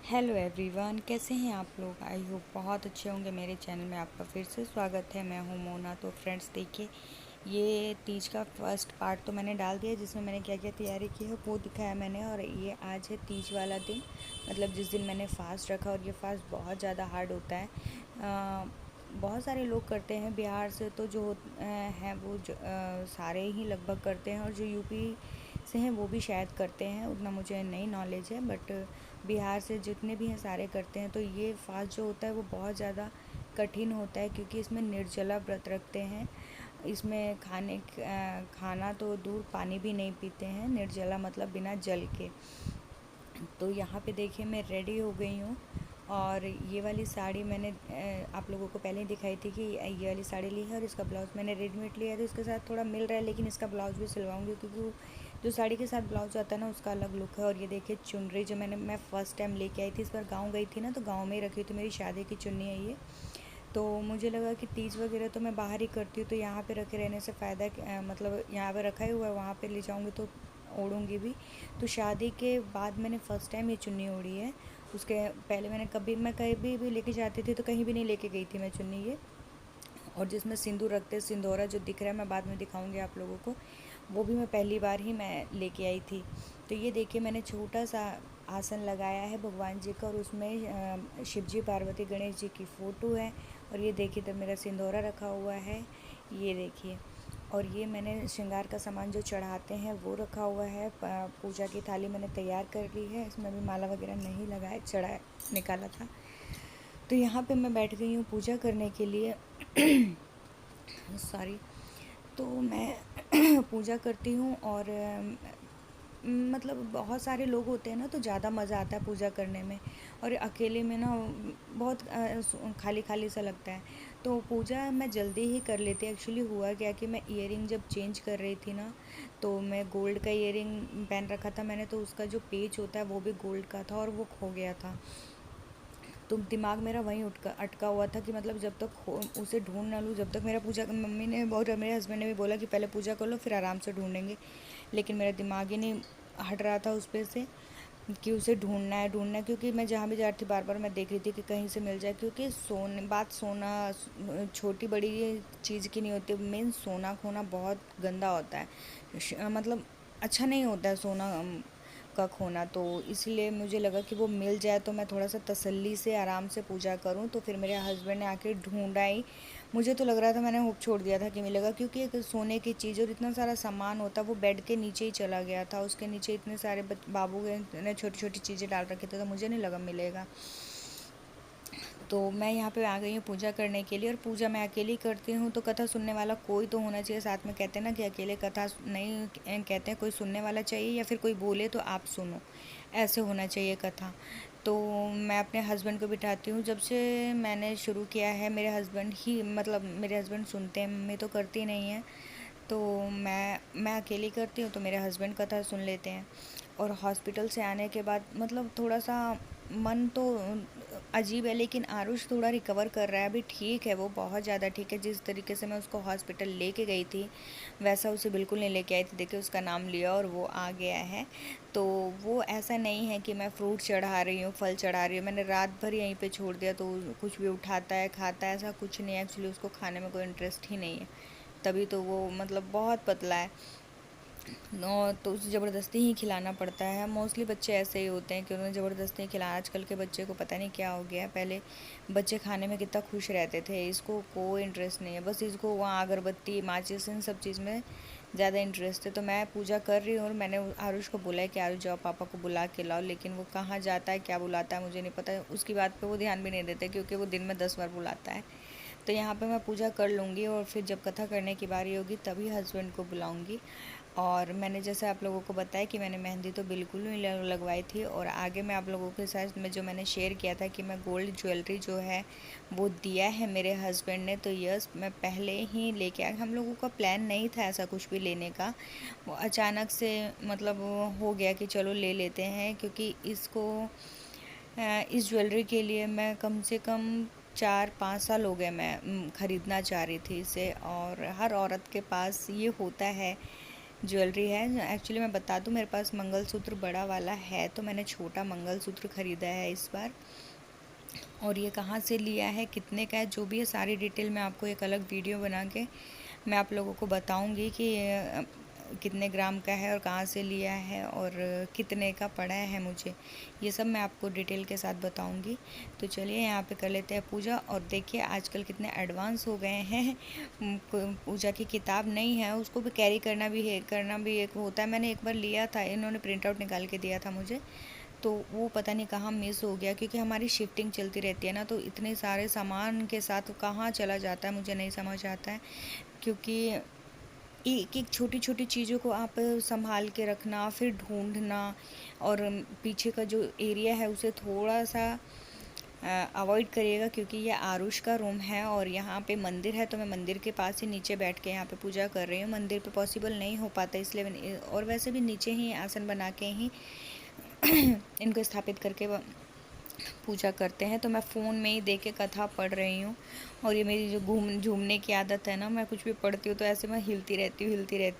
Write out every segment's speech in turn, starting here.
Hello everyone, कैसे हैं आप लोग। आई होप बहुत अच्छे होंगे। मेरे चैनल में आपका फिर से स्वागत है। मैं हूं मोना। तो फ्रेंड्स देखिए, ये तीज का फर्स्ट पार्ट तो मैंने डाल दिया जिसमें मैंने क्या क्या तैयारी की है वो दिखाया मैंने। और ये आज है तीज वाला दिन, मतलब जिस दिन मैंने फ़ास्ट रखा। और ये फ़ास्ट बहुत ज़्यादा हार्ड होता है। बहुत सारे लोग करते हैं बिहार से, तो जो हैं वो सारे ही लगभग करते हैं। और जो यूपी से हैं वो भी शायद करते हैं, उतना मुझे नहीं नॉलेज है, बट बिहार से जितने भी हैं सारे करते हैं। तो ये फास्ट जो होता है वो बहुत ज़्यादा कठिन होता है, क्योंकि इसमें निर्जला व्रत रखते हैं। इसमें खाना तो दूर, पानी भी नहीं पीते हैं। निर्जला मतलब बिना जल के। तो यहाँ पे देखिए मैं रेडी हो गई हूँ। और ये वाली साड़ी मैंने आप लोगों को पहले ही दिखाई थी कि ये वाली साड़ी ली है। और इसका ब्लाउज़ मैंने रेडीमेड लिया है, तो इसके साथ थोड़ा मिल रहा है, लेकिन इसका ब्लाउज़ भी सिलवाऊंगी, क्योंकि वो जो साड़ी के साथ ब्लाउज़ आता है ना उसका अलग लुक है। और ये देखिए चुनरी जो मैं फ़र्स्ट टाइम लेके आई थी, इस बार गाँव गई थी ना, तो गाँव में ही रखी थी। मेरी शादी की चुन्नी है ये। तो मुझे लगा कि तीज वगैरह तो मैं बाहर ही करती हूँ, तो यहाँ पे रखे रहने से फ़ायदा मतलब यहाँ पे रखा ही हुआ है, वहाँ पे ले जाऊँगी तो ओढ़ूँगी भी। तो शादी के बाद मैंने फ़र्स्ट टाइम ये चुन्नी ओढ़ी है। उसके पहले मैं कहीं भी लेके जाती थी तो कहीं भी नहीं लेके गई थी मैं चुन्नी ये। और जिसमें सिंदूर रखते, सिंदूरा जो दिख रहा है, मैं बाद में दिखाऊंगी आप लोगों को, वो भी मैं पहली बार ही मैं लेके आई थी। तो ये देखिए मैंने छोटा सा आसन लगाया है भगवान जी का, और उसमें शिव जी, पार्वती, गणेश जी की फ़ोटो है। और ये देखिए तो मेरा सिंदूरा रखा हुआ है, ये देखिए। और ये मैंने श्रृंगार का सामान जो चढ़ाते हैं वो रखा हुआ है। पूजा की थाली मैंने तैयार कर ली है, इसमें भी माला वगैरह नहीं लगाया, चढ़ाया, निकाला था। तो यहाँ पे मैं बैठ गई हूँ पूजा करने के लिए। सॉरी। तो मैं पूजा करती हूँ। और मतलब बहुत सारे लोग होते हैं ना, तो ज़्यादा मज़ा आता है पूजा करने में। और अकेले में ना बहुत खाली खाली सा लगता है। तो पूजा मैं जल्दी ही कर लेती। एक्चुअली हुआ क्या कि मैं ईयरिंग जब चेंज कर रही थी ना, तो मैं गोल्ड का ईयरिंग पहन रखा था मैंने, तो उसका जो पेच होता है वो भी गोल्ड का था, और वो खो गया था। तो दिमाग मेरा वहीं अटका हुआ था कि मतलब जब तक उसे ढूंढ ना लूँ, जब तक मेरा पूजा, मम्मी ने और मेरे हस्बैंड ने भी बोला कि पहले पूजा कर लो फिर आराम से ढूंढेंगे। लेकिन मेरा दिमाग ही नहीं हट रहा था उस पर से कि उसे ढूंढना है, क्योंकि मैं जहाँ भी जा रही थी बार बार मैं देख रही थी कि कहीं से मिल जाए। क्योंकि सोना छोटी बड़ी चीज़ की नहीं होती, मेन सोना खोना बहुत गंदा होता है। मतलब अच्छा नहीं होता है सोना का खोना। तो इसलिए मुझे लगा कि वो मिल जाए तो मैं थोड़ा सा तसल्ली से आराम से पूजा करूं। तो फिर मेरे हस्बैंड ने आके ढूंढा ही। मुझे तो लग रहा था, मैंने होप छोड़ दिया था कि मिलेगा, क्योंकि एक सोने की चीज़ और इतना सारा सामान होता, वो बेड के नीचे ही चला गया था। उसके नीचे इतने सारे बाबू ने छोटी छोटी चीज़ें डाल रखे थे, तो मुझे नहीं लगा मिलेगा। तो मैं यहाँ पे आ गई हूँ पूजा करने के लिए। और पूजा मैं अकेली करती हूँ, तो कथा सुनने वाला कोई तो होना चाहिए साथ में। कहते हैं ना कि अकेले कथा नहीं कहते हैं, कोई सुनने वाला चाहिए, या फिर कोई बोले तो आप सुनो, ऐसे होना चाहिए कथा। तो मैं अपने हस्बैंड को बिठाती हूँ। जब से मैंने शुरू किया है, मेरे हस्बैंड ही, मतलब मेरे हस्बैंड सुनते हैं, मम्मी तो करती नहीं है। तो मैं अकेली करती हूँ, तो मेरे हस्बैंड कथा सुन लेते हैं। और हॉस्पिटल से आने के बाद मतलब थोड़ा सा मन तो अजीब है, लेकिन आरुष थोड़ा रिकवर कर रहा है अभी, ठीक है, वो बहुत ज़्यादा ठीक है। जिस तरीके से मैं उसको हॉस्पिटल लेके गई थी वैसा उसे बिल्कुल नहीं लेके आई थी। देखिए उसका नाम लिया और वो आ गया है। तो वो ऐसा नहीं है कि मैं फ्रूट चढ़ा रही हूँ, फल चढ़ा रही हूँ, मैंने रात भर यहीं पे छोड़ दिया तो कुछ भी उठाता है, खाता है, ऐसा कुछ नहीं है। एक्चुअली उसको खाने में कोई इंटरेस्ट ही नहीं है, तभी तो वो मतलब बहुत पतला है। तो उसे ज़बरदस्ती ही खिलाना पड़ता है। मोस्टली बच्चे ऐसे ही होते हैं कि उन्हें ज़बरदस्ती खिला। आजकल के बच्चे को पता नहीं क्या हो गया है। पहले बच्चे खाने में कितना खुश रहते थे, इसको कोई इंटरेस्ट नहीं है। बस इसको वहाँ अगरबत्ती, माचिस, इन सब चीज़ में ज़्यादा इंटरेस्ट है। तो मैं पूजा कर रही हूँ, और मैंने आरुष को बोला है कि आरुष जाओ पापा को बुला के लाओ, लेकिन वो कहाँ जाता है, क्या बुलाता है मुझे नहीं पता। उसकी बात पर वो ध्यान भी नहीं देते, क्योंकि वो दिन में 10 बार बुलाता है। तो यहाँ पे मैं पूजा कर लूँगी, और फिर जब कथा करने की बारी होगी तभी हस्बैंड को बुलाऊँगी। और मैंने जैसे आप लोगों को बताया कि मैंने मेहंदी तो बिल्कुल नहीं लगवाई थी। और आगे मैं आप लोगों के साथ में जो मैंने शेयर किया था कि मैं गोल्ड ज्वेलरी जो है वो दिया है मेरे हस्बैंड ने, तो यस मैं पहले ही लेके आ। हम लोगों का प्लान नहीं था ऐसा कुछ भी लेने का, वो अचानक से मतलब हो गया कि चलो ले लेते हैं। क्योंकि इस ज्वेलरी के लिए मैं कम से कम 4-5 साल हो गए मैं ख़रीदना चाह रही थी इसे। और हर औरत के पास ये होता है ज्वेलरी है। एक्चुअली मैं बता दूं, मेरे पास मंगलसूत्र बड़ा वाला है, तो मैंने छोटा मंगलसूत्र ख़रीदा है इस बार। और ये कहाँ से लिया है, कितने का है, जो भी है सारी डिटेल मैं आपको एक अलग वीडियो बना के मैं आप लोगों को बताऊंगी कि कितने ग्राम का है और कहाँ से लिया है और कितने का पड़ा है मुझे, ये सब मैं आपको डिटेल के साथ बताऊंगी। तो चलिए यहाँ पे कर लेते हैं पूजा। और देखिए आजकल कितने एडवांस हो गए हैं, पूजा की किताब नहीं है, उसको भी कैरी करना भी एक होता है। मैंने एक बार लिया था, इन्होंने प्रिंट आउट निकाल के दिया था मुझे, तो वो पता नहीं कहाँ मिस हो गया, क्योंकि हमारी शिफ्टिंग चलती रहती है ना, तो इतने सारे सामान के साथ कहाँ चला जाता है मुझे नहीं समझ आता है। क्योंकि एक एक छोटी छोटी चीज़ों को आप संभाल के रखना, फिर ढूंढना, और पीछे का जो एरिया है उसे थोड़ा सा अवॉइड करिएगा, क्योंकि ये आरुष का रूम है और यहाँ पे मंदिर है, तो मैं मंदिर के पास ही नीचे बैठ के यहाँ पे पूजा कर रही हूँ। मंदिर पे पॉसिबल नहीं हो पाता, इसलिए और वैसे भी नीचे ही आसन बना के ही इनको स्थापित करके पूजा करते हैं। तो मैं फ़ोन में ही देख के कथा पढ़ रही हूँ। और ये मेरी जो झूमने की आदत है ना, मैं कुछ भी पढ़ती हूँ तो ऐसे मैं हिलती रहती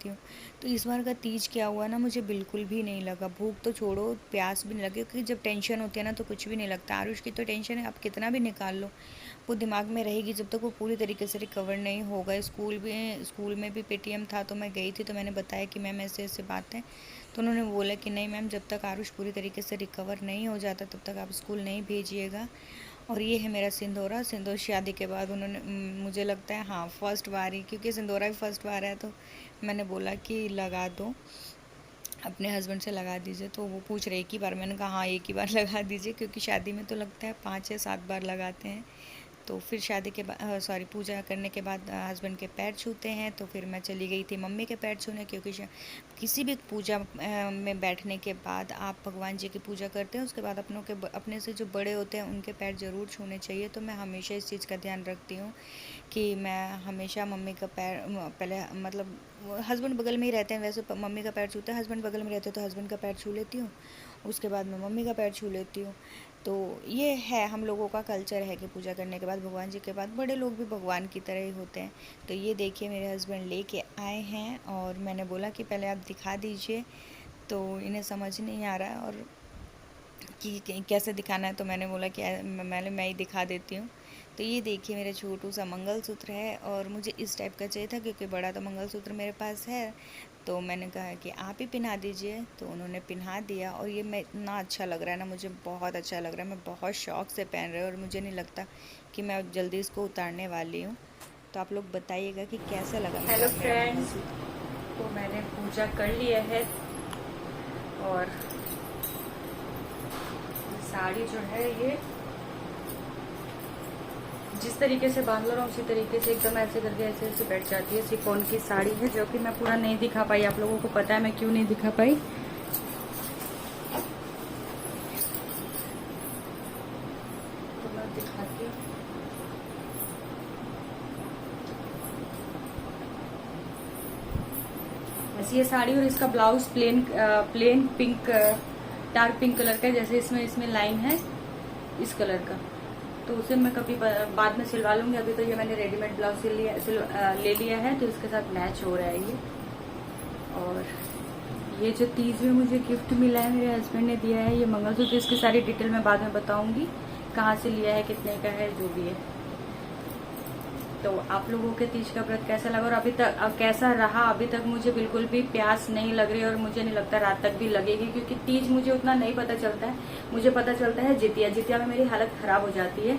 हूँ। तो इस बार का तीज क्या हुआ ना, मुझे बिल्कुल भी नहीं लगा, भूख तो छोड़ो, प्यास भी नहीं लगी, क्योंकि जब टेंशन होती है ना तो कुछ भी नहीं लगता। आरुष की तो टेंशन है, आप कितना भी निकाल लो वो दिमाग में रहेगी जब तक वो पूरी तरीके से रिकवर नहीं होगा। स्कूल में भी पेटीएम था, तो मैं गई थी, तो मैंने बताया कि मैम ऐसे बात है, तो उन्होंने बोला कि नहीं मैम, जब तक आरुष पूरी तरीके से रिकवर नहीं हो जाता तब तक आप स्कूल नहीं भेजिएगा। और ये है मेरा सिंदूर शादी के बाद उन्होंने मुझे लगता है हाँ फर्स्ट बार ही, क्योंकि सिंदूरा भी फर्स्ट बार है, तो मैंने बोला कि लगा दो, अपने हस्बैंड से लगा दीजिए। तो वो पूछ रहे एक ही बार, मैंने कहा हाँ एक ही बार लगा दीजिए, क्योंकि शादी में तो लगता है 5 या 7 बार लगाते हैं। तो फिर शादी के बाद पूजा करने के बाद हस्बैंड के पैर छूते हैं, तो फिर मैं चली गई थी मम्मी के पैर छूने, क्योंकि किसी भी पूजा में बैठने के बाद आप भगवान जी की पूजा करते हैं, उसके बाद अपने से जो बड़े होते हैं उनके पैर ज़रूर छूने चाहिए। तो मैं हमेशा इस चीज़ का ध्यान रखती हूँ कि मैं हमेशा मम्मी का पैर पहले, मतलब हस्बैंड बगल में ही रहते हैं, वैसे मम्मी का पैर छूते हैं, हस्बैंड बगल में रहते हैं तो हस्बैंड का पैर छू लेती हूँ, उसके बाद मैं मम्मी का पैर छू लेती हूँ। तो ये है हम लोगों का कल्चर है कि पूजा करने के बाद भगवान जी के बाद बड़े लोग भी भगवान की तरह ही होते हैं। तो ये देखिए मेरे हस्बैंड लेके आए हैं, और मैंने बोला कि पहले आप दिखा दीजिए, तो इन्हें समझ नहीं आ रहा है और कि कैसे दिखाना है, तो मैंने बोला कि मैं ही दिखा देती हूँ। तो ये देखिए मेरा छोटू सा मंगलसूत्र है, और मुझे इस टाइप का चाहिए था, क्योंकि बड़ा तो मंगलसूत्र मेरे पास है, तो मैंने कहा कि आप ही पहना दीजिए, तो उन्होंने पहना दिया। और ये मैं इतना अच्छा लग रहा है ना, मुझे बहुत अच्छा लग रहा है, मैं बहुत शौक़ से पहन रही हूँ, और मुझे नहीं लगता कि मैं जल्दी इसको उतारने वाली हूँ। तो आप लोग बताइएगा कि कैसा लगा। हेलो फ्रेंड्स, तो मैंने पूजा कर लिया है, और साड़ी जो है ये जिस तरीके से बांध लो उसी तरीके से एकदम ऐसे करके ऐसे बैठ जाती है। सिफॉन की साड़ी है, जो कि मैं पूरा नहीं दिखा पाई, आप लोगों को पता है मैं क्यों नहीं दिखा पाई। तो मैं दिखाती हूँ। वैसे ये साड़ी और इसका blouse plane pink, dark pink colour का है, जैसे इसमें लाइन है इस कलर का, तो उसे मैं कभी बाद में सिलवा लूंगी। अभी तो ये मैंने रेडीमेड ब्लाउज ले लिया है, तो इसके साथ मैच हो रहा है ये। और ये जो तीज में मुझे गिफ्ट मिला है, मेरे हस्बैंड ने दिया है, ये मंगलसूत्र, इसकी सारी डिटेल मैं बाद में बताऊंगी, कहाँ से लिया है, कितने का है, जो भी है। तो आप लोगों के तीज का व्रत कैसा लगा और अभी तक कैसा रहा। अभी तक मुझे बिल्कुल भी प्यास नहीं लग रही, और मुझे नहीं लगता रात तक भी लगेगी, क्योंकि तीज मुझे उतना नहीं पता चलता है। मुझे पता चलता है जितिया में मेरी हालत खराब हो जाती है।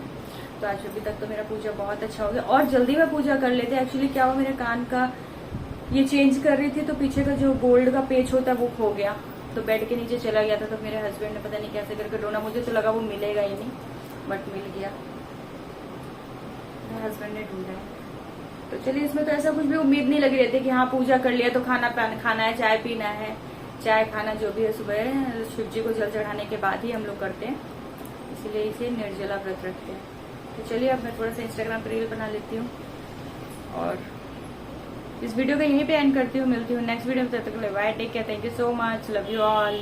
तो आज अभी तक तो मेरा पूजा बहुत अच्छा हो गया, और जल्दी में पूजा कर लेते। एक्चुअली क्या हुआ, मेरे कान का ये चेंज कर रही थी, तो पीछे का जो गोल्ड का पेच होता है वो खो गया, तो बेड के नीचे चला गया था। तो मेरे हस्बैंड ने पता नहीं कैसे करके ढूंढा, मुझे तो लगा वो मिलेगा ही नहीं, बट मिल गया, मेरे हस्बैंड ने ढूंढा है। तो चलिए, इसमें तो ऐसा कुछ भी उम्मीद नहीं लगी रहती कि हाँ पूजा कर लिया तो खाना है, चाय पीना है, चाय खाना जो भी है सुबह शिव जी को जल चढ़ाने के बाद ही हम लोग करते हैं, इसीलिए इसे निर्जला व्रत रखते हैं। तो चलिए अब मैं थोड़ा सा इंस्टाग्राम पर रील बना लेती हूँ, और इस वीडियो को यहीं पे एंड करती हूँ। मिलती हूँ नेक्स्ट वीडियो में, तब तक के लिए bye, take care, thank you so much, love you all.